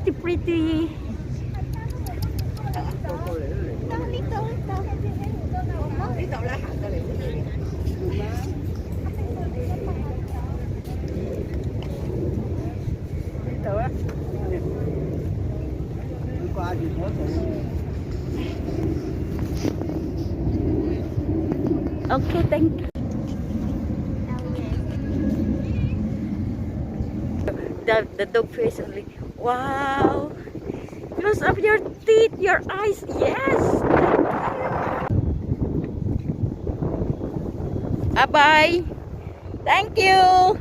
pretty. Okay, thank you. The dog face only. Wow. Close up your teeth, your eyes. Yes. Bye-bye. Thank you.